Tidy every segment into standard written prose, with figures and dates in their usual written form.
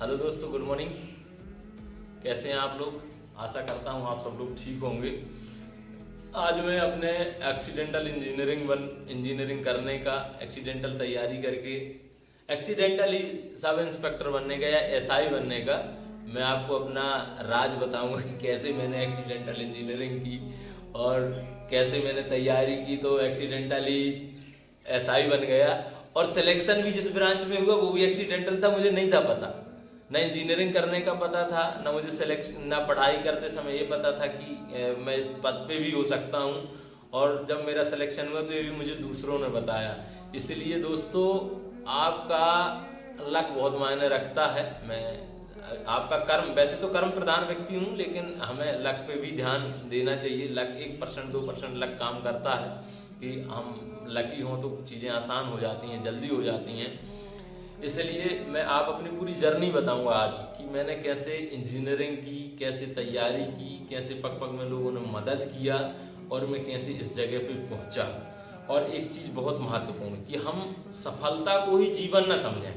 Hello दोस्तों, good morning. कैसे हैं आप लोग? आशा करता हूँ आप सब लोग ठीक होंगे। आज मैं अपने एक्सीडेंटल इंजीनियरिंग करने का एक्सीडेंटल तैयारी करके एक्सीडेंटली सब इंस्पेक्टर बनने का या एसआई बनने का मैं आपको अपना राज बताऊंगा कि कैसे मैंने एक्सीडेंटल इंजीनियरिंग की और कैसे मैंने तैयारी की तो एक्सीडेंटली एसआई बन गया। और सिलेक्शन भी जिस ब्रांच में हुआ वो भी एक्सीडेंटल था, मुझे नहीं था पता। न इंजीनियरिंग करने का पता था, न मुझे सिलेक्शन, न पढ़ाई करते समय ये पता था कि मैं इस पद पे भी हो सकता हूँ। और जब मेरा सिलेक्शन हुआ तो ये भी मुझे दूसरों ने बताया। इसलिए दोस्तों, आपका लक बहुत मायने रखता है। मैं आपका कर्म, वैसे तो कर्म प्रधान व्यक्ति हूँ, लेकिन हमें लक पे भी ध्यान देना चाहिए। लक 1% 2% लक काम करता है कि हम लकी हों तो चीज़ें आसान हो जाती हैं, जल्दी हो जाती हैं। इसलिए मैं आप अपनी पूरी जर्नी बताऊंगा आज कि मैंने कैसे इंजीनियरिंग की, कैसे तैयारी की, कैसे पग पग में लोगों ने मदद किया और मैं कैसे इस जगह पे पहुंचा। और एक चीज़ बहुत महत्वपूर्ण कि हम सफलता को ही जीवन न समझें।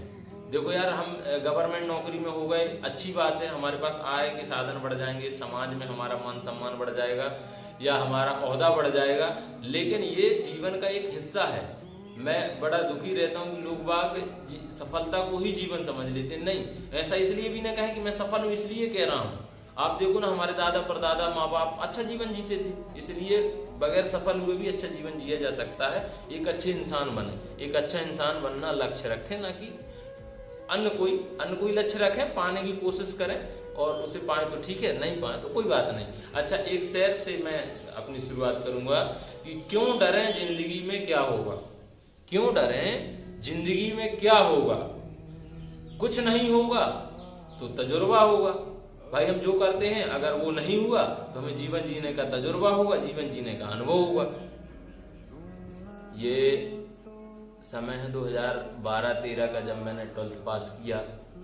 देखो यार, हम गवर्नमेंट नौकरी में हो गए, अच्छी बात है, हमारे पास आय के साधन बढ़ जाएंगे, समाज में हमारा मान सम्मान बढ़ जाएगा या हमारा ओहदा बढ़ जाएगा, लेकिन ये जीवन का एक हिस्सा है। मैं बड़ा दुखी रहता हूँ कि लोग बाग सफलता को ही जीवन समझ लेते हैं। नहीं, ऐसा इसलिए भी ना कहें कि मैं सफल हूँ इसलिए कह रहा हूँ। आप देखो ना, हमारे दादा परदादा माँ बाप अच्छा जीवन जीते थे, इसलिए बगैर सफल हुए भी अच्छा जीवन जिया जा सकता है। एक अच्छे इंसान बने, एक अच्छा इंसान बनना लक्ष्य रखें, ना कि अन्य कोई लक्ष्य रखें, पाने की कोशिश करें और उसे पाए तो ठीक है, नहीं पाए तो कोई बात नहीं। अच्छा, एक शेर से मैं अपनी शुरुआत करूंगा कि क्यों डरें जिंदगी में क्या होगा, क्यों डरें जिंदगी में क्या होगा, कुछ नहीं होगा तो तजुर्बा होगा। भाई, हम जो करते हैं अगर वो नहीं हुआ तो हमें जीवन जीने का तजुर्बा होगा, जीवन जीने का अनुभव होगा। ये समय है 2012-13 का, जब मैंने 12th पास किया।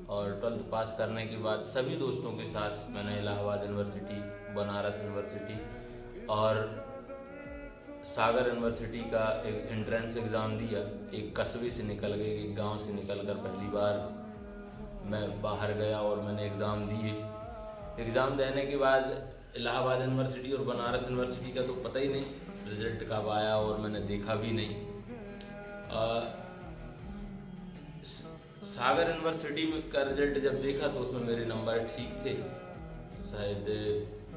और 12th पास करने के बाद सभी दोस्तों के साथ मैंने इलाहाबाद यूनिवर्सिटी, बनारस यूनिवर्सिटी और सागर यूनिवर्सिटी का एक एंट्रेंस एग्ज़ाम दिया। एक कस्बे से निकल गए, एक गांव से निकलकर पहली बार मैं बाहर गया और मैंने एग्ज़ाम दिए। एग्ज़ाम देने के बाद इलाहाबाद यूनिवर्सिटी और बनारस यूनिवर्सिटी का तो पता ही नहीं रिजल्ट कब आया, और मैंने देखा भी नहीं। सागर यूनिवर्सिटी में का रिजल्ट जब देखा तो उसमें मेरे नंबर ठीक थे, शायद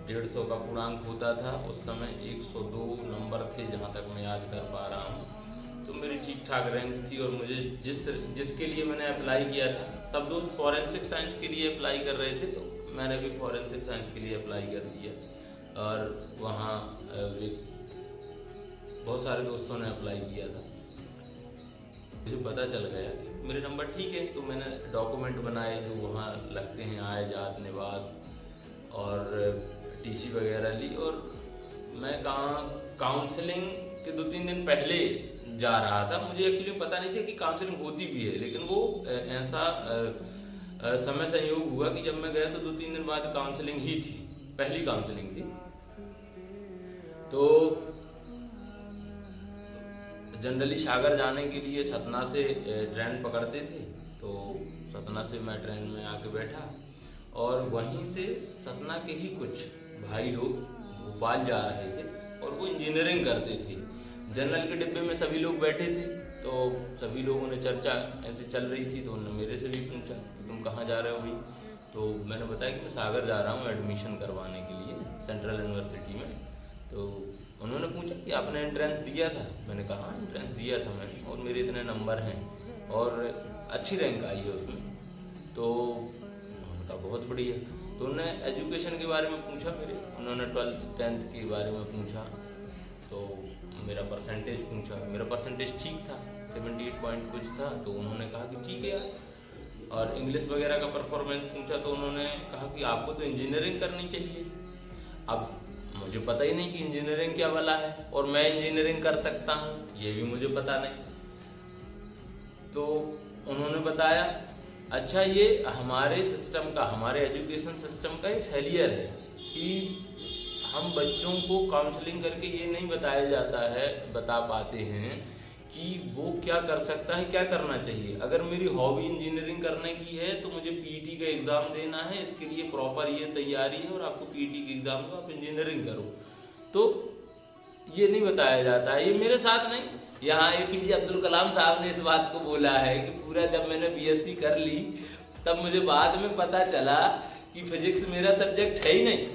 150 का पूर्णांक होता था उस समय, 102 नंबर थे जहाँ तक मैं याद कर पा रहा हूँ। तो मेरी ठीक ठाक रैंक थी और मुझे जिसके लिए मैंने अप्लाई किया था, सब दोस्त फॉरेंसिक साइंस के लिए अप्लाई कर रहे थे, तो मैंने भी फॉरेंसिक साइंस के लिए अप्लाई कर दिया। और वहाँ बहुत सारे दोस्तों ने अप्लाई किया था। मुझे पता चल गया कि मेरे नंबर ठीक है, तो मैंने डॉक्यूमेंट बनाए जो वहाँ लगते हैं, आय जात निवास और टीसी वगैरह ली। और मैं काउंसलिंग के 2-3 दिन पहले जा रहा था। मुझे एक्चुअली पता नहीं था कि काउंसलिंग होती भी है, लेकिन वो ऐसा समय संयोग हुआ कि जब मैं गया तो 2-3 दिन बाद काउंसलिंग ही थी, पहली काउंसलिंग थी। तो जनरली सागर जाने के लिए सतना से ट्रेन पकड़ते थे, तो सतना से मैं ट्रेन में आके बैठा और वहीं से सतना के ही कुछ भाई लोग भोपाल जा रहे थे और वो इंजीनियरिंग करते थे। जनरल के डिब्बे में सभी लोग बैठे थे, तो सभी लोगों ने चर्चा ऐसी चल रही थी, तो उन्होंने मेरे से भी पूछा कि तुम कहाँ जा रहे हो भाई? तो मैंने बताया कि मैं सागर जा रहा हूँ एडमिशन करवाने के लिए सेंट्रल यूनिवर्सिटी में। तो उन्होंने पूछा कि आपने एंट्रेंस दिया था? मैंने कहा हाँ, एंट्रेंस दिया था मैंने और मेरे इतने नंबर हैं और अच्छी रैंक आई है उसमें। तो उन्होंने कहा बहुत बढ़िया। तो उन्होंने एजुकेशन के बारे में पूछा मेरे, उन्होंने 12th 10th के बारे में पूछा, तो मेरा परसेंटेज पूछा। मेरा परसेंटेज ठीक था, 78 पॉइंट कुछ था, तो उन्होंने कहा कि ठीक है यार। और इंग्लिश वगैरह का परफॉर्मेंस पूछा तो उन्होंने कहा कि आपको तो इंजीनियरिंग करनी चाहिए। अब मुझे पता ही नहीं कि इंजीनियरिंग क्या वाला है और मैं इंजीनियरिंग कर सकता हूँ, ये भी मुझे पता नहीं। तो उन्होंने बताया अच्छा, ये हमारे सिस्टम का, हमारे एजुकेशन सिस्टम का ये फेलियर है कि हम बच्चों को काउंसलिंग करके ये नहीं बता पाते हैं कि वो क्या कर सकता है, क्या करना चाहिए। अगर मेरी हॉबी इंजीनियरिंग करने की है तो मुझे पीईटी का एग्ज़ाम देना है, इसके लिए प्रॉपर ये तैयारी है और आपको पीईटी के एग्ज़ाम में आप इंजीनियरिंग करो। तो ये नहीं बताया जाता है, ये मेरे साथ नहीं, यहाँ एपीजे अब्दुल कलाम साहब ने इस बात को बोला है कि पूरा जब मैंने बीएससी कर ली तब मुझे बाद में पता चला कि फिजिक्स मेरा सब्जेक्ट है ही नहीं।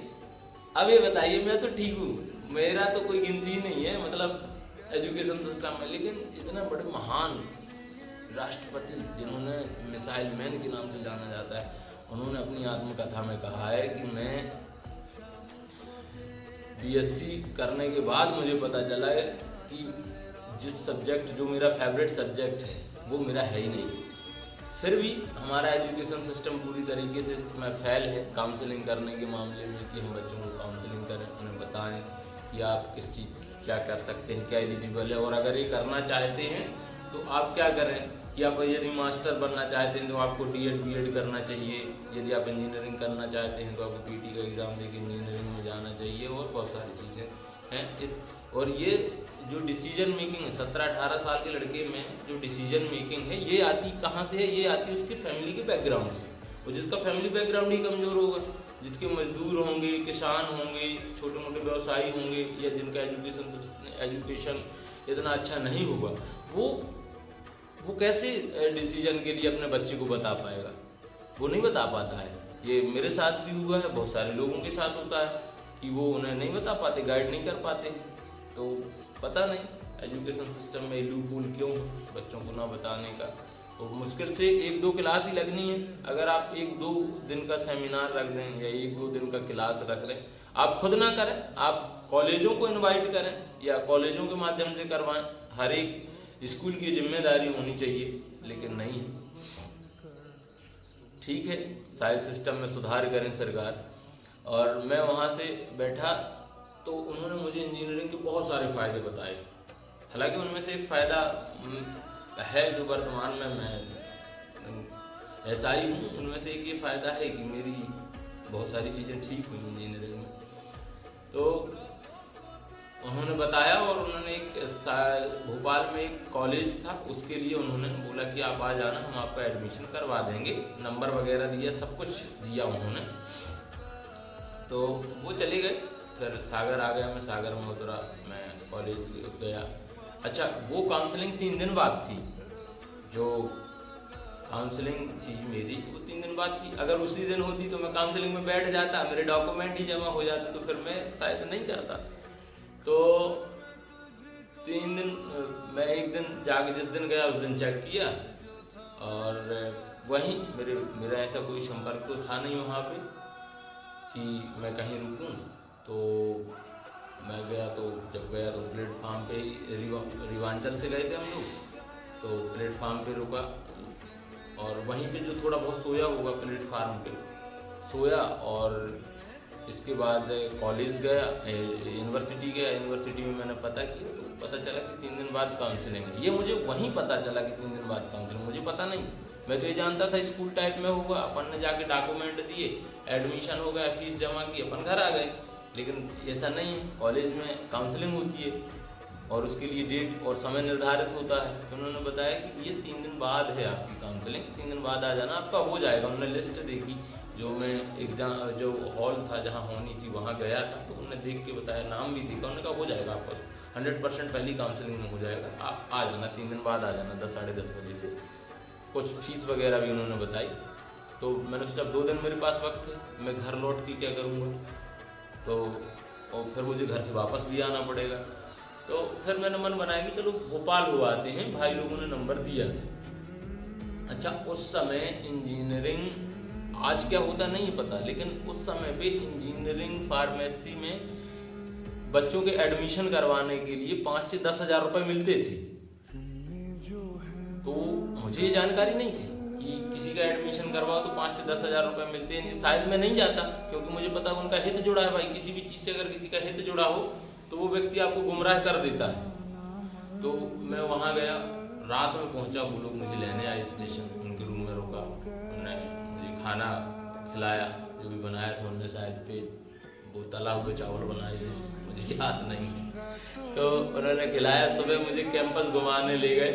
अब ये बताइए, मैं तो ठीक हूँ, मेरा तो कोई गिनती नहीं है मतलब एजुकेशन सिस्टम में, लेकिन इतना बड़े महान राष्ट्रपति जिन्होंने मिसाइल मैन के नाम से जाना जाता है, उन्होंने अपनी आत्मकथा में कहा है कि मैं बीएससी करने के बाद मुझे पता चला है कि जिस सब्जेक्ट जो मेरा फेवरेट सब्जेक्ट है वो मेरा है ही नहीं। फिर भी हमारा एजुकेशन सिस्टम पूरी तरीके से इसमें फेल है काउंसलिंग करने के मामले में, कि हम बच्चों को काउंसलिंग करें, उन्हें बताएं कि आप किस चीज़ क्या कर सकते हैं, क्या एलिजिबल है, और अगर ये करना चाहते हैं तो आप क्या करें, कि आप यदि मास्टर बनना चाहते हैं तो आपको डीएड बीएड करना चाहिए, यदि आप इंजीनियरिंग करना चाहते हैं तो आपको पीटी का एग्ज़ाम देके इंजीनियरिंग में जाना चाहिए, और बहुत सारी चीज़ें हैं। और ये जो डिसीजन मेकिंग है 17-18 साल के लड़के में जो डिसीजन मेकिंग है, ये आती कहाँ से है, ये आती उसके फैमिली के बैकग्राउंड से। और जिसका फैमिली बैकग्राउंड ही कमज़ोर होगा, जिसके मजदूर होंगे, किसान होंगे, छोटे मोटे व्यवसायी होंगे, या जिनका एजुकेशन इतना अच्छा नहीं होगा, वो कैसे डिसीजन के लिए अपने बच्चे को बता पाएगा, वो नहीं बता पाता है। ये मेरे साथ भी हुआ है, बहुत सारे लोगों के साथ होता है कि वो उन्हें नहीं बता पाते, गाइड नहीं कर पाते। तो पता नहीं एजुकेशन सिस्टम में लूपहोल क्यों बच्चों को ना बताने का। तो मुश्किल से 1-2 क्लास ही लगनी है। अगर आप 1-2 दिन का सेमिनार रख दें या 1-2 दिन का क्लास रख दें, आप खुद ना करें, आप कॉलेजों को इनवाइट करें या कॉलेजों के माध्यम से करवाएं। हर एक स्कूल की जिम्मेदारी होनी चाहिए, लेकिन नहीं। ठीक है, सारे सिस्टम में सुधार करें सरकार। और मैं वहाँ से बैठा तो उन्होंने मुझे इंजीनियरिंग के बहुत सारे फ़ायदे बताए। हालांकि उनमें से एक फ़ायदा है जो वर्तमान में मैं ऐसा ही हूँ, उनमें से एक ये फ़ायदा है कि मेरी बहुत सारी चीज़ें ठीक हुई इंजीनियरिंग में। तो उन्होंने बताया, और उन्होंने एक भोपाल में एक कॉलेज था, उसके लिए उन्होंने बोला कि आप आ जाना, हम आपका एडमिशन करवा देंगे, नंबर वगैरह दिया, सब कुछ दिया उन्होंने। तो वो चले गए, फिर सागर आ गया, मैं सागर में उतरा, मैं कॉलेज गया। अच्छा, वो काउंसलिंग 3 दिन बाद थी, जो काउंसलिंग थी मेरी वो 3 दिन बाद थी। अगर उसी दिन होती तो मैं काउंसलिंग में बैठ जाता, मेरे डॉक्यूमेंट ही जमा हो जाते, तो फिर मैं शायद नहीं करता। तो 3 दिन मैं एक दिन जाके जिस दिन गया उस दिन चेक किया, और वहीं मेरा ऐसा कोई संपर्क तो था नहीं वहाँ पे कि मैं कहीं रुकूं। तो मैं गया, तो जब गया तो प्लेटफार्म पे ही रिवांचल से गए थे हम लोग, तो प्लेटफार्म पे रुका, और वहीं पे जो थोड़ा बहुत सोया होगा प्लेटफार्म पे सोया। और इसके बाद कॉलेज गया, यूनिवर्सिटी गया, यूनिवर्सिटी में मैंने पता किया, तो पता चला कि 3 दिन बाद काउंसलिंग है। ये मुझे वहीं पता चला कि 3 दिन बाद काउंसलिंग, मुझे पता नहीं। मैं तो ये जानता था स्कूल टाइप में होगा, अपन ने जाके डॉक्यूमेंट दिए, एडमिशन हो गया, फीस जमा की, अपन घर आ गए। लेकिन ऐसा नहीं है, कॉलेज में काउंसलिंग होती है और उसके लिए डेट और समय निर्धारित होता है। तो उन्होंने बताया कि ये 3 दिन बाद है आपकी काउंसलिंग, 3 दिन बाद आ जाना, आपका हो जाएगा। उन्होंने लिस्ट देखी, जो मैं एग्जाम जो हॉल था जहाँ होनी थी वहाँ गया था, तो उन्होंने देख के बताया, नाम भी देखा, उन्होंने कहा हो जाएगा आपका 100% पहली काउंसलिंग में हो जाएगा, आप आ जाना, 3 दिन बाद आ जाना 10 साढ़े 10 बजे से। कुछ फीस वगैरह भी उन्होंने बताई। तो मैंने सोचा 2 दिन मेरे पास वक्त है, मैं घर लौट के क्या करूँगा, तो और फिर मुझे घर से वापस भी आना पड़ेगा। तो फिर मैंने मन बनाया कि चलो भोपाल हो आते हैं, भाई लोगों ने नंबर दिया। अच्छा, उस समय इंजीनियरिंग, आज क्या होता नहीं पता, लेकिन उस समय पे इंजीनियरिंग फार्मेसी में बच्चों के एडमिशन करवाने के लिए 5 से 10 हज़ार रुपये मिलते थे। तो मुझे ये जानकारी नहीं थी कि किसी का एडमिशन करवाओ तो 5 से 10 हज़ार रुपये मिलते हैं। शायद मैं नहीं जाता, क्योंकि मुझे पता उनका हित जुड़ा है। भाई, किसी भी चीज़ से अगर किसी का हित जुड़ा हो तो वो व्यक्ति आपको गुमराह कर देता है। तो मैं वहाँ गया, रात में पहुँचा, वो लोग मुझे लेने आए स्टेशन, उनके रूम में रुका, उन्होंने मुझे खाना खिलाया, जो भी बनाया था उनने, शायद पे वो तला हुए चावल बनाए थे, मुझे याद नहीं। तो उन्होंने खिलाया। सुबह मुझे कैंपस घुमाने ले गए।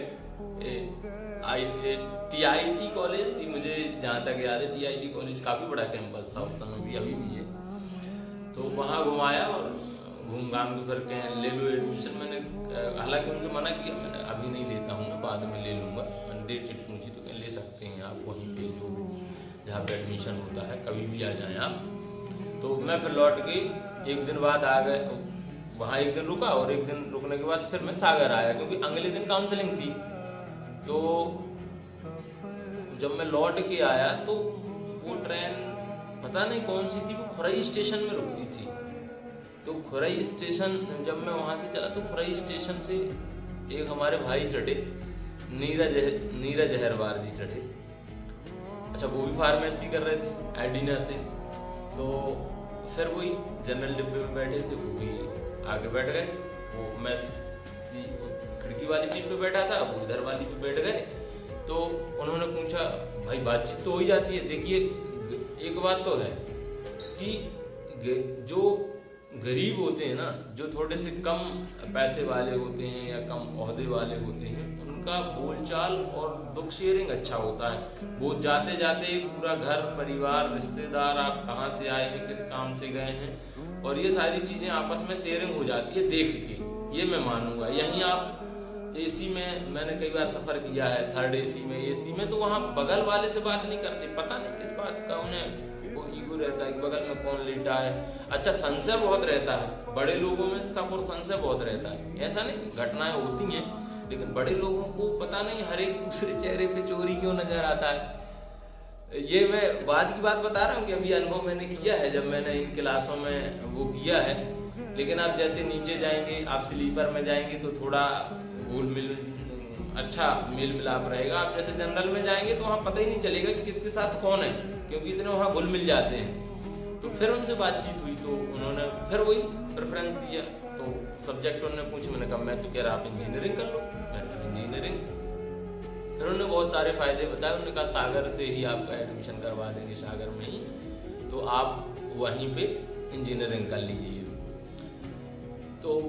TIT कॉलेज थी, मुझे जहाँ तक याद है TIT कॉलेज काफ़ी बड़ा कैंपस था उस समय भी, अभी भी है। तो वहाँ घुमाया और घूम घाम के करके ले लो एडमिशन। मैंने हालांकि उनसे मना किया, मैंने अभी नहीं लेता हूँ, मैं बाद में ले लूँगा। मैंने डेट पूछी तो ले सकते हैं आप वहीं पे जो जहाँ पे एडमिशन होता है, कभी भी आ जाएँ आप। तो मैं फिर लौट के एक दिन बाद आ गए वहाँ, एक दिन रुका और एक दिन रुकने के बाद फिर मैं सागर आया, क्योंकि अगले दिन काउंसलिंग थी। तो जब मैं लौट के आया तो वो ट्रेन पता नहीं कौन सी थी, वो खुरई स्टेशन में रुकती थी। तो खुरई स्टेशन जब मैं वहाँ से चला तो खुरई स्टेशन से एक हमारे भाई चढ़े, नीरज अहरवार जी चढ़े। अच्छा, वो भी फार्मेसी कर रहे थे एडिना से। तो फिर वही जनरल डिब्बे में बैठे थे, वो भी आगे बैठ गए। वो मैं खिड़की वाली सीट पे बैठा था, वो इधर वाली पे बैठ गए। तो उन्होंने पूछा, भाई बातचीत तो हो ही जाती है। देखिए एक बात तो है कि जो गरीब होते हैं ना, जो थोड़े से कम पैसे वाले होते हैं या कम ओहदे वाले होते हैं, उनका बोलचाल और दुख शेयरिंग अच्छा होता है। वो जाते जाते पूरा घर परिवार रिश्तेदार, आप कहाँ से आए हैं, किस काम से गए हैं, और ये सारी चीज़ें आपस में शेयरिंग हो जाती है देख के, ये मैं मानूंगा। यहीं आप AC में, मैंने कई बार सफ़र किया है 3rd AC में, AC में, तो वहाँ बगल वाले से बात नहीं करते, पता नहीं किस बात का उन्हें वो ईगो रहता है कि बगल में कौन लेटा है। अच्छा, संशय बहुत रहता है बड़े लोगों में, शक और संशय बहुत रहता है। ऐसा नहीं, घटनाएं होती हैं, लेकिन बड़े लोगों को पता नहीं हर एक दूसरे चेहरे पे चोरी क्यों नजर आता है। ये मैं बाद की बात बता रहा हूँ कि अभी अनुभव मैंने किया है जब मैंने इन क्लासों में वो किया है। लेकिन आप जैसे नीचे जाएंगे, आप स्लीपर में जाएंगे तो थोड़ा घुल मिल अच्छा मेल मिलाप रहेगा। आप जैसे जनरल में जाएंगे तो वहाँ पता ही नहीं चलेगा कि किसके साथ कौन है, क्योंकि इतने वहाँ घुल मिल जाते हैं। तो फिर उनसे बातचीत हुई तो उन्होंने फिर वही प्रेफरेंस दिया। तो सब्जेक्ट उन्होंने पूछे, मैंने कहा मैं तो कह रहा आप इंजीनियरिंग कर लो, मैं इंजीनियरिंग। फिर उन्होंने बहुत सारे फायदे बताए। उन्होंने कहा सागर से ही आपका एडमिशन करवा देंगे, सागर में ही, तो आप वहीं पे इंजीनियरिंग कर लीजिए। तो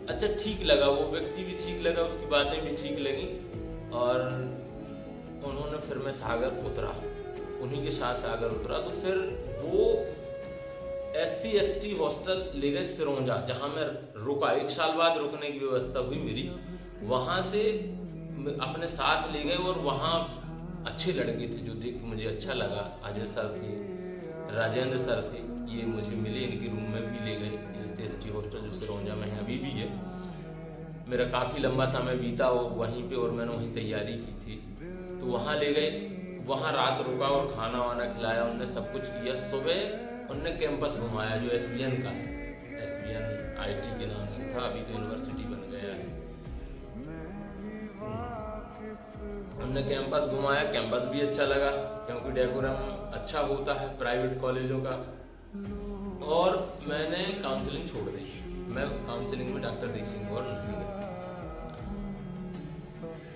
अच्छा ठीक लगा, वो व्यक्ति भी ठीक लगा, उसकी बातें भी ठीक लगी। और उन्होंने फिर मैं सागर उतरा, उन्हीं के साथ सागर उतरा। तो फिर वो SC/ST हॉस्टल ले गए सिरोंजा, जहाँ मैं रुका। 1 साल बाद रुकने की व्यवस्था हुई मेरी। वहाँ से अपने साथ ले गए और वहाँ अच्छे लड़के थे जो देख के मुझे अच्छा लगा। अजय सर थे, राजेंद्र सर थे, ये मुझे मिले, इनके रूम में भी ले गए। SC/ST हॉस्टल जो सिरोंजा में है, अभी भी है। मेरा काफ़ी लंबा समय बीता वहीं पे और मैंने वहीं तैयारी की थी। तो वहाँ ले गए, वहाँ रात रुका और खाना वाना खिलाया, उनने सब कुछ किया। सुबह उनने कैंपस घुमाया जो SBN का है, SBN IT के नाम से था, अभी तो यूनिवर्सिटी बन गया है। उनने कैंपस घुमाया, कैंपस भी अच्छा लगा क्योंकि डेकोरम अच्छा होता है प्राइवेट कॉलेजों का। और मैंने काउंसलिंग छोड़ दी, मैं काउंसलिंग में डॉक्टर डी सिंह और नहीं गया।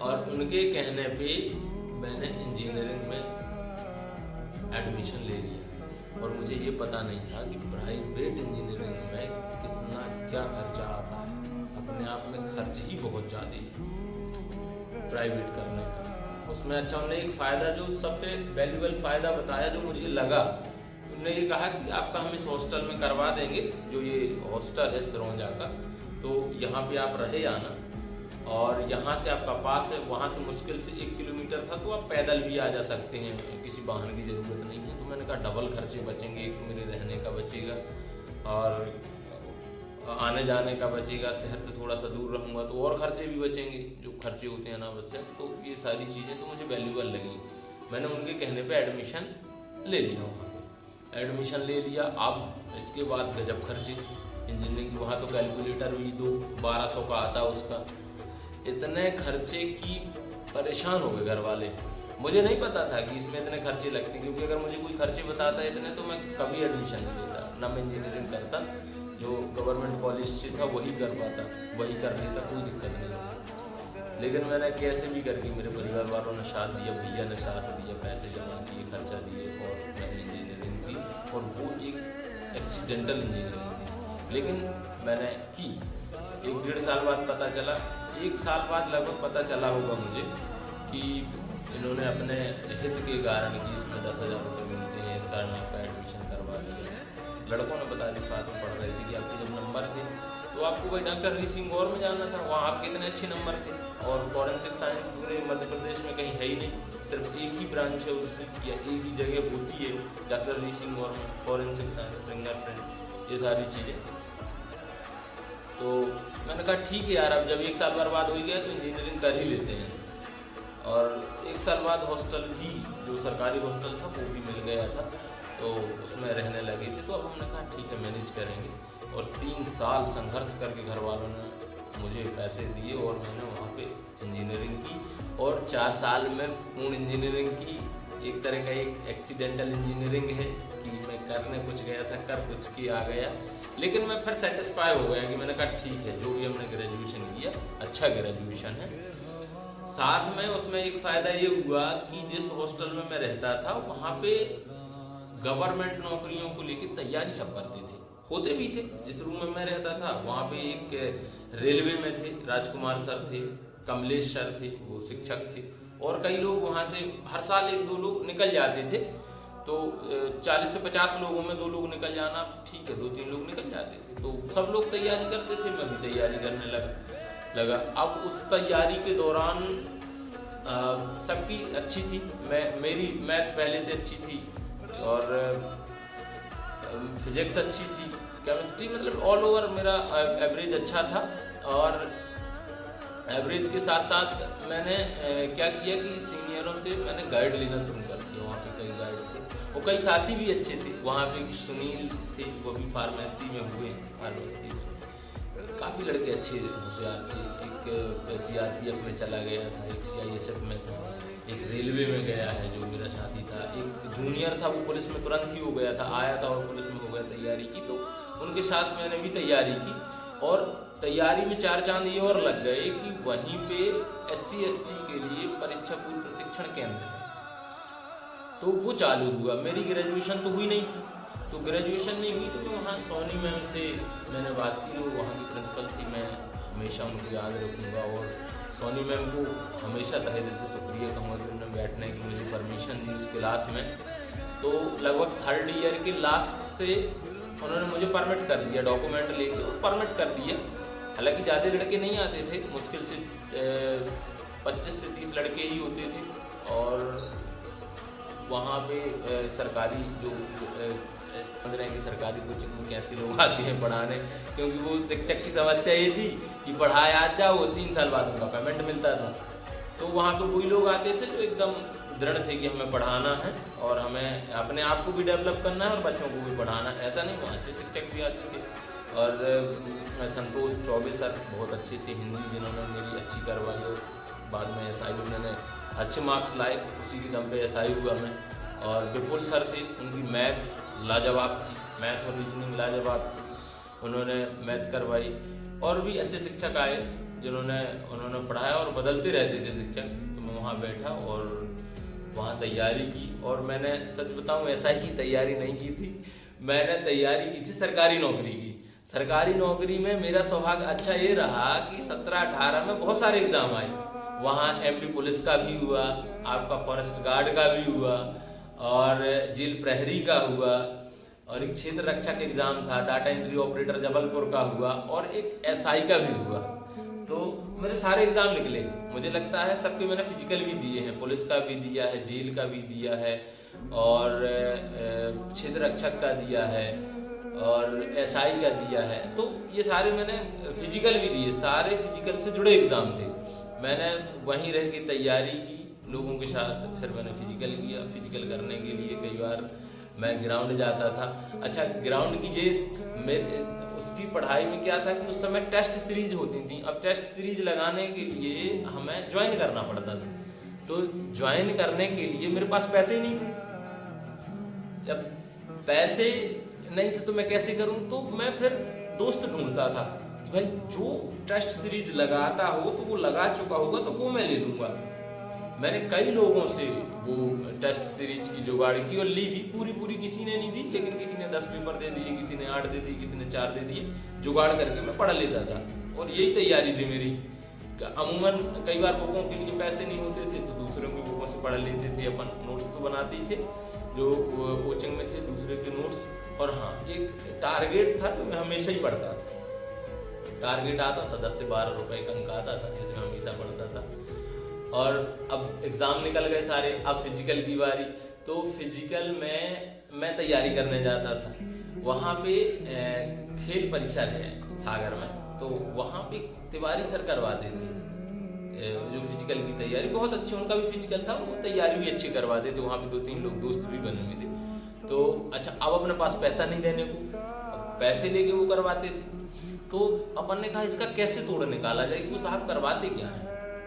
और उनके कहने पे मैंने इंजीनियरिंग में एडमिशन ले लिया। और मुझे ये पता नहीं था कि प्राइवेट इंजीनियरिंग में कितना क्या खर्चा आता है, अपने आप में खर्च ही बहुत ज़्यादा है प्राइवेट करने का। उसमें अच्छा उन्होंने एक फ़ायदा, जो सबसे वैल्यूबल फ़ायदा बताया जो मुझे लगा, उन्होंने ये कहा कि आपका हम इस हॉस्टल में करवा देंगे, जो ये हॉस्टल है सिरोंजा का, तो यहाँ पे आप रहे आना, और यहाँ से आपका पास है, वहाँ से मुश्किल से 1 किलोमीटर था, तो आप पैदल भी आ जा सकते हैं, किसी वाहन की ज़रूरत नहीं है। तो मैंने कहा डबल खर्चे बचेंगे, एक मेरे रहने का बचेगा और आने जाने का बचेगा, शहर से थोड़ा सा दूर रहूँगा तो और खर्चे भी बचेंगे जो खर्चे होते हैं अनावश्यक। तो ये सारी चीज़ें तो मुझे वैल्यूबल लगी। मैंने उनके कहने पे एडमिशन ले लिया, वहाँ एडमिशन ले लिया। अब इसके बाद गजब खर्चे इंजीनियरिंग, वहाँ तो कैलकुलेटर भी 1200 का आता उसका, इतने खर्चे की परेशान हो गए घर वाले। मुझे नहीं पता था कि इसमें इतने खर्चे लगते, क्योंकि अगर मुझे कोई खर्चे बताता इतने तो मैं कभी एडमिशन नहीं लेता, ना मैं इंजीनियरिंग करता, जो गवर्नमेंट कॉलेज से था वही कर पाता, वही कर लेता, कोई दिक्कत नहीं होती। लेकिन मैंने कैसे भी करके, मेरे परिवार वालों ने साथ दिया, भैया ने साथ दिया, पैसे जमा किए, खर्चा दिए और मैंने इंजीनियरिंग की। और वो एक एक्सीडेंटल इंजीनियरिंग, लेकिन मैंने की। 1-1.5 साल बाद पता चला, 1 साल बाद लगभग पता चला होगा मुझे कि इन्होंने अपने हित के कारण कि इसमें 10,000 रुपये मिलते हैं, इस कारण आपका एडमिशन करवा दिया। लड़कों ने बता दिया, साथ में पढ़ रहे थे कि आपके जब नंबर थे तो आपको भाई डॉक्टर हरी सिंह गौर में जाना था, वहाँ आपके इतने अच्छे नंबर थे, और फॉरेंसिक साइंस पूरे मध्य प्रदेश में कहीं है ही नहीं, सिर्फ एक ही ब्रांच है उसकी, या एक ही जगह होती है डॉक्टर हरी सिंह गौर में, फॉरेंसिक साइंस, फिंगरप्रिंट, ये सारी चीज़ें। तो मैंने कहा ठीक है यार, अब जब 1 साल बर्बाद हो गया तो इंजीनियरिंग कर ही लेते हैं। और 1 साल बाद हॉस्टल भी, जो सरकारी हॉस्टल था वो भी मिल गया था, तो उसमें रहने लगे थे। तो अब हमने कहा ठीक है मैनेज करेंगे, और 3 साल संघर्ष करके घर वालों ने मुझे पैसे दिए और मैंने वहाँ पे इंजीनियरिंग की, और 4 साल में पूर्ण इंजीनियरिंग की। एक तरह का एक एक्सीडेंटल इंजीनियरिंग है कि मैं करने कुछ गया था, कर कुछ के आ गया, लेकिन मैं फिर सेटिस्फाई हो गया कि मैंने कहा ठीक है, जो भी हमने ग्रेजुएशन किया अच्छा ग्रेजुएशन है। साथ में उसमें एक फ़ायदा ये हुआ कि जिस हॉस्टल में मैं रहता था वहाँ पे गवर्नमेंट नौकरियों को लेकर तैयारी सब करते थे, होते भी थे। जिस रूम में मैं रहता था वहाँ पे एक रेलवे में थे, राजकुमार सर थे, कमलेश सर थे, वो शिक्षक थे, और कई लोग वहाँ से हर साल 1-2 लोग निकल जाते थे। तो 40 से 50 लोगों में 2 लोग निकल जाना ठीक है, 2-3 लोग निकल जाते थे, तो सब लोग तैयारी करते थे, मैं भी तैयारी करने लगा। अब उस तैयारी के दौरान सबकी अच्छी थी, मेरी मैथ पहले से अच्छी थी, और फिजिक्स अच्छी थी, केमिस्ट्री, मतलब ऑल ओवर मेरा एवरेज अच्छा था। और एवरेज के साथ साथ मैंने क्या किया कि सीनियरों से मैंने गाइड लेना शुरू कर दिया। वहाँ पे कई गाइड थे और कई साथी भी अच्छे थे। वहाँ पे सुनील थे, वो भी फार्मेसी में हुए, फार्मेसी काफ़ी लड़के अच्छे होशियार थे। एक CRPF में चला गया था, एक CISF में था, एक रेलवे में गया है जो मेरा साथी था, एक जूनियर था वो पुलिस में तुरंत ही हो गया था, आया था और पुलिस में हो गया तैयारी की। तो उनके साथ मैंने भी तैयारी की, और तैयारी में 4 चांद ये और लग गए कि वहीं पे SC/ST के लिए परीक्षा पूर्व प्रशिक्षण केंद्र है, तो वो चालू हुआ। मेरी ग्रेजुएशन तो हुई नहीं थी, तो ग्रेजुएशन नहीं हुई तो मैं वहाँ सोनी मैम से मैंने बात की, वो वहाँ की प्रिंसिपल थी, मैं हमेशा उनको याद रखूँगा, और सोनी मैम को हमेशा तहे दिल से शुक्रिया कहूँगा कि उन्होंने बैठने की मुझे परमिशन दी उस क्लास में। तो लगभग 3rd ईयर के लास्ट से उन्होंने मुझे परमिट कर दिया, डॉक्यूमेंट लेके परमिट कर दिया। हालांकि ज़्यादा लड़के नहीं आते थे, मुश्किल से 25 से 30 लड़के ही होते थे, और वहाँ पे सरकारी जो 15 की सरकारी कोचिंग में कैसे लोग आते हैं पढ़ाने, क्योंकि वो शिक्षक की समस्या ये थी कि पढ़ाए आज जाओ, 3 साल बाद उनका पेमेंट मिलता था। तो वहाँ पे वही लोग आते थे जो एकदम दृढ़ थे कि हमें पढ़ाना है और हमें अपने आप को भी डेवलप करना है और बच्चों को भी पढ़ाना है। ऐसा नहीं, वहाँ अच्छे शिक्षक भी आते थे। और संतोष चौबे सर बहुत अच्छे थे हिंदी, जिन्होंने मेरी अच्छी करवाई, और बाद में SI उन्होंने अच्छे मार्क्स लाए, उसी के दम पे SI हुआ मैं। और विपुल सर थे, उनकी मैथ लाजवाब थी, मैथ और रीजनिंग लाजवाब थी, उन्होंने मैथ करवाई। और भी अच्छे शिक्षक आए उन्होंने पढ़ाया, और बदलते रहते थे शिक्षक। तो मैं वहाँ बैठा और वहाँ तैयारी की, और मैंने सच बताऊँ ऐसा ही तैयारी नहीं की थी, मैंने तैयारी की थी सरकारी नौकरी की। सरकारी नौकरी में मेरा सौभाग्य अच्छा ये रहा कि 17-18 में बहुत सारे एग्जाम आए। वहाँ MP पुलिस का भी हुआ, आपका फॉरेस्ट गार्ड का भी हुआ, और जेल प्रहरी का हुआ, और एक क्षेत्र रक्षक एग्जाम था, डाटा एंट्री ऑपरेटर जबलपुर का हुआ, और एक SI का भी हुआ। तो मेरे सारे एग्जाम निकले। मुझे लगता है सबके मैंने फिजिकल भी दिए हैं, पुलिस का भी दिया है, जेल का भी दिया है, और क्षेत्र रक्षक का दिया है, और SI का दिया है। तो ये सारे मैंने फिजिकल भी दिए, सारे फिजिकल से जुड़े एग्जाम थे। मैंने वहीं रह के तैयारी की लोगों के साथ, फिर मैंने फिजिकल किया। फिजिकल करने के लिए कई बार मैं ग्राउंड जाता था। अच्छा, ग्राउंड की उसकी पढ़ाई में क्या था कि उस समय टेस्ट सीरीज होती थी। अब टेस्ट सीरीज लगाने के लिए हमें ज्वाइन करना पड़ता था, तो ज्वाइन करने के लिए मेरे पास पैसे ही नहीं थे। जब पैसे नहीं थे तो मैं कैसे करूं, तो मैं फिर दोस्त ढूंढता था कि भाई जो टेस्ट सीरीज लगाता हो तो वो लगा चुका होगा तो वो मैं ले लूंगा। मैंने कई लोगों से वो टेस्ट सीरीज की जुगाड़ की और ली भी, पूरी किसी ने नहीं दी, लेकिन किसी ने 10 पेपर दे दिए, किसी ने 8 दे दिए, किसी ने 4 दे दिए, जुगाड़ करके मैं पढ़ लेता था। और यही तैयारी थी मेरी। अमूमन कई बार बुकों के लिए पैसे नहीं होते थे तो दूसरों की बुकों से पढ़ लेते थे अपन। नोट्स तो बनाते ही थे जो कोचिंग में थे, दूसरे के नोट्स। और हाँ, एक टारगेट था तो मैं हमेशा ही पढ़ता था। टारगेट आता था 10 से 12 रुपए का अंक आता था, जिसमें हमेशा पढ़ता था। और अब एग्जाम निकल गए सारे, अब फिजिकल की बारी। तो फिजिकल में मैं तैयारी करने जाता था। वहाँ पे खेल परीक्षा है सागर में, तो वहाँ पे तिवारी सर करवाते थे जो फिजिकल की तैयारी, बहुत अच्छी उनका भी फिजिकल था, वो तैयारी भी अच्छी करवाते थे। वहाँ पे 2-3 लोग दोस्त भी बने हुए थे। तो अच्छा, अब अपने पास पैसा नहीं देने को, अब पैसे लेके वो करवाते थे। तो अपन ने कहा इसका कैसे तोड़ निकाला जाए कि वो साहब करवाते क्या है,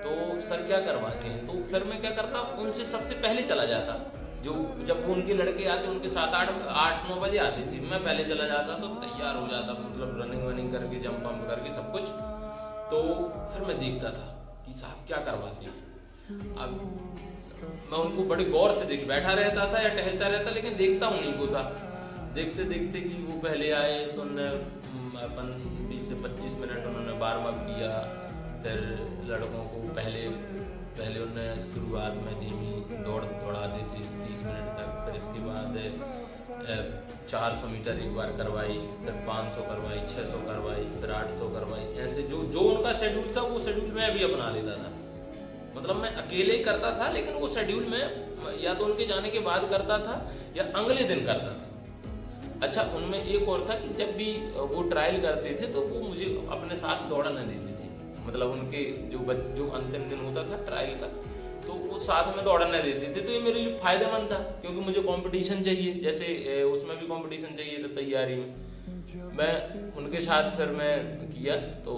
तो सर क्या करवाते हैं। तो फिर मैं क्या करता, उनसे सबसे पहले चला जाता। जो जब वो उनके लड़के आते, उनके 7-8-9 बजे आते थे, मैं पहले चला जाता तो तैयार हो जाता, मतलब रनिंग वनिंग करके, जंप वंप करके सब कुछ। तो फिर मैं देखता था कि साहब क्या करवाते हैं। अब मैं उनको बड़े गौर से देख बैठा रहता था या टहलता रहता, लेकिन देखता उन्हीं को था। देखते देखते कि वो पहले आए तो उन्होंने अपन 20 से 25 मिनट उन्होंने वार्म अप किया। फिर लड़कों को पहले उन्होंने शुरुआत में धीमी दौड़ा देते 30 मिनट तक। फिर इसके बाद 400 मीटर एक बार करवाई, फिर 500 करवाई, 600 करवाई, फिर 800 करवाई। ऐसे जो उनका शेड्यूल था वो शेड्यूल मैं भी अपना लेता था। मतलब मैं अकेले ही करता था, लेकिन वो शेड्यूल में या तो उनके जाने के बाद करता था या अगले दिन करता था। अच्छा, उनमें एक और था कि जब भी वो ट्रायल करते थे तो वो मुझे अपने साथ दौड़ने देते थे। मतलब उनके जो अंतिम दिन होता था ट्रायल का, तो वो साथ में दौड़ने देते थे। तो ये मेरे लिए फायदेमंद था, क्योंकि मुझे कंपटीशन चाहिए, जैसे उसमें भी कंपटीशन चाहिए था तैयारी में। मैं उनके साथ फिर मैं किया तो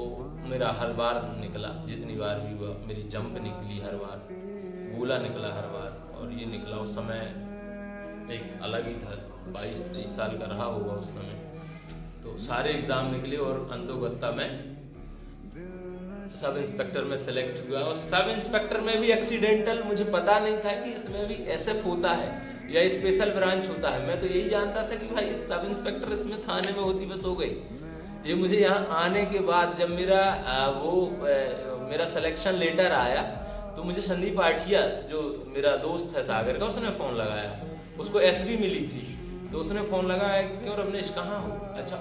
मेरा हर बार निकला, जितनी बार भी हुआ। मेरी जंप निकली हर बार, गोला निकला हर बार, और ये निकला। उस समय एक अलग ही था, 22-23 साल का रहा होगा उस समय। तो सारे एग्जाम निकले और अंतोगत्ता में सब इंस्पेक्टर में सेलेक्ट हुआ। और सब इंस्पेक्टर में भी एक्सीडेंटल, मुझे पता नहीं था कि इसमें भी एसएफ होता है या स्पेशल ब्रांच होता है। मैं तो यही जानता था कि भाई सब इंस्पेक्टर इसमें थाने में होती, बस हो गई। ये मुझे यहाँ आने के बाद जब मेरा सिलेक्शन लेटर आया, तो मुझे संदीप आठिया जो मेरा दोस्त है सागर का, उसने फ़ोन लगाया। उसको एसबी मिली थी, तो उसने फ़ोन लगाया कि और रमेश कहाँ हो। अच्छा,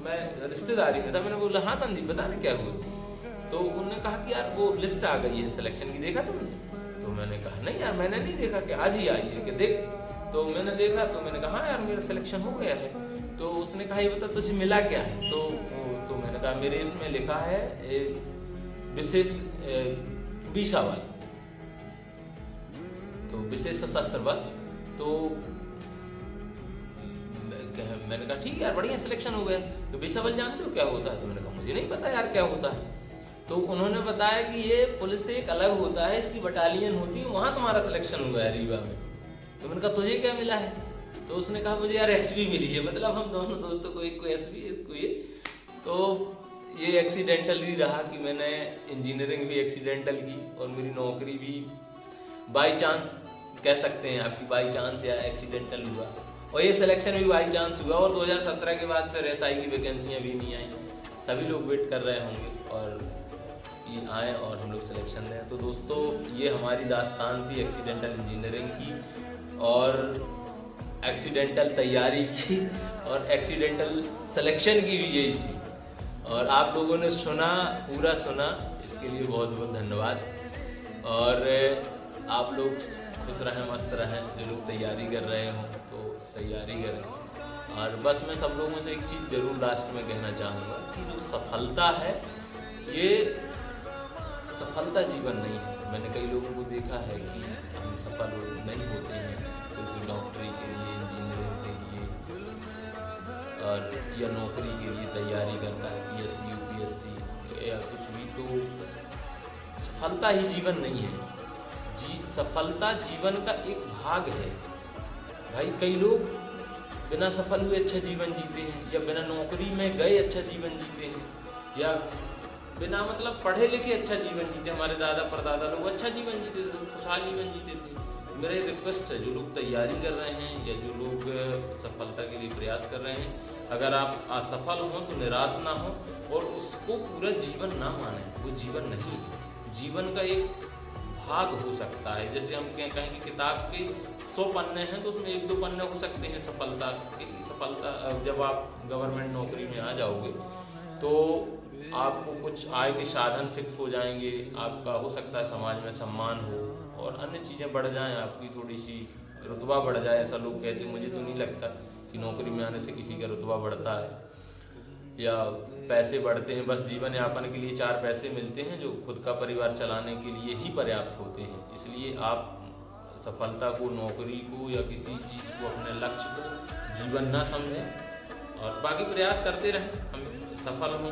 मैं रिश्तेदारी में था। मैंने बोला हाँ संदीप बता ना क्या हुआ। तो उन्होंने कहा कि यार वो लिस्ट आ गई है सिलेक्शन की, देखा तुमने। तो मैंने कहा नहीं यार मैंने नहीं देखा, कि आज ही आई है कि देख। तो मैंने देखा, तो मैंने कहा हाँ यार मेरा सिलेक्शन हो गया है। तो उसने कहा ये बता तुझे मिला क्या है। तो मैंने कहा मेरे इसमें लिखा है विशेष 20 सवाल, तो विशेष सशस्त्र बल। तो मैंने कहा ठीक है यार बढ़िया सिलेक्शन हो गया। तो 20 सवाल जानते हो क्या होता है। तो मैंने कहा मुझे नहीं पता यार क्या होता है। तो उन्होंने बताया कि ये पुलिस से एक अलग होता है, इसकी बटालियन होती है, वहां तुम्हारा सिलेक्शन हुआ है रीवा में। तो मैंने कहा तुझे क्या मिला है। तो उसने कहा मुझे यार एसपी मिली है। मतलब हम दोनों दोस्तों को, एक को एसपी एक को ये। तो ये एक्सीडेंटल ही रहा कि मैंने इंजीनियरिंग भी एक्सीडेंटल की, और मेरी नौकरी भी बाई चांस कह सकते हैं आपकी, बाई चांस या एक्सीडेंटल हुआ। और ये सिलेक्शन भी बाई चांस हुआ। और 2017 के बाद फिर एसआई की वैकेंसियाँ भी नहीं आई। सभी लोग वेट कर रहे होंगे और ये आए और हम लोग सिलेक्शन दें। तो दोस्तों ये हमारी दास्तान थी एक्सीडेंटल इंजीनियरिंग की, और एक्सीडेंटल तैयारी की, और एक्सीडेंटल सिलेक्शन की भी यही थी। और आप लोगों ने सुना, पूरा सुना, इसके लिए बहुत बहुत धन्यवाद। और आप लोग खुश रहें, मस्त रहें। जो लोग तैयारी कर रहे हों तो तैयारी करें। और बस मैं सब लोगों से एक चीज़ ज़रूर लास्ट में कहना चाहूँगा कि जो सफलता है, ये सफलता जीवन नहीं है। मैंने कई लोगों को देखा है कि हम सफल नहीं होते हैं, क्योंकि डॉक्टरी के लिए, इंजीनियरिंग के लिए और या नौकरी के लिए तैयारी करता है, पीएससी यूपीएससी या कुछ भी। तो सफलता ही जीवन नहीं है। सफलता जीवन का एक भाग है भाई। कई लोग बिना सफल हुए अच्छा जीवन जीते हैं, या बिना नौकरी में गए अच्छा जीवन जीते हैं, या बिना मतलब पढ़े लिखे अच्छा जीवन जीते। हमारे दादा परदादा लोग अच्छा जीवन जीते थे, खुशहाल जीवन जीते थे। मेरा एक रिक्वेस्ट है, जो लोग तैयारी कर रहे हैं या जो लोग सफलता के लिए प्रयास कर रहे हैं, अगर आप असफल हों तो निराश ना हो और उसको पूरा जीवन ना माने। वो जीवन नहीं है, जीवन का एक भाग हो सकता है। जैसे हम कहें कि किताब के 100 पन्ने हैं तो उसमें 1-2 पन्ने हो सकते हैं सफलता के। सफलता जब आप गवर्नमेंट नौकरी में आ जाओगे तो आपको कुछ आय के साधन फिक्स हो जाएंगे, आपका हो सकता है समाज में सम्मान हो और अन्य चीज़ें बढ़ जाएं, आपकी थोड़ी सी रुतबा बढ़ जाए। ऐसा लोग कहते हैं, मुझे तो नहीं लगता कि नौकरी में आने से किसी का रुतबा बढ़ता है या पैसे बढ़ते हैं। बस जीवन यापन के लिए 4 पैसे मिलते हैं जो खुद का परिवार चलाने के लिए ही पर्याप्त होते हैं। इसलिए आप सफलता को, नौकरी को या किसी चीज़ को, अपने लक्ष्य को जीवन ना समझें और बाकी प्रयास करते रहें। हम सफल हों,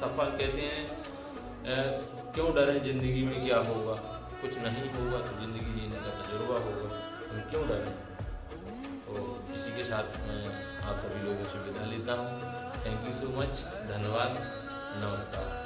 सफल कहते हैं क्यों डरें, ज़िंदगी में क्या होगा, कुछ नहीं होगा तो ज़िंदगी जीने का तजुर्बा होगा, हम क्यों डरें। तो इसी के साथ मैं आप सभी लोगों से विदा लेता हूँ। थैंक यू सो मच, धन्यवाद, नमस्कार।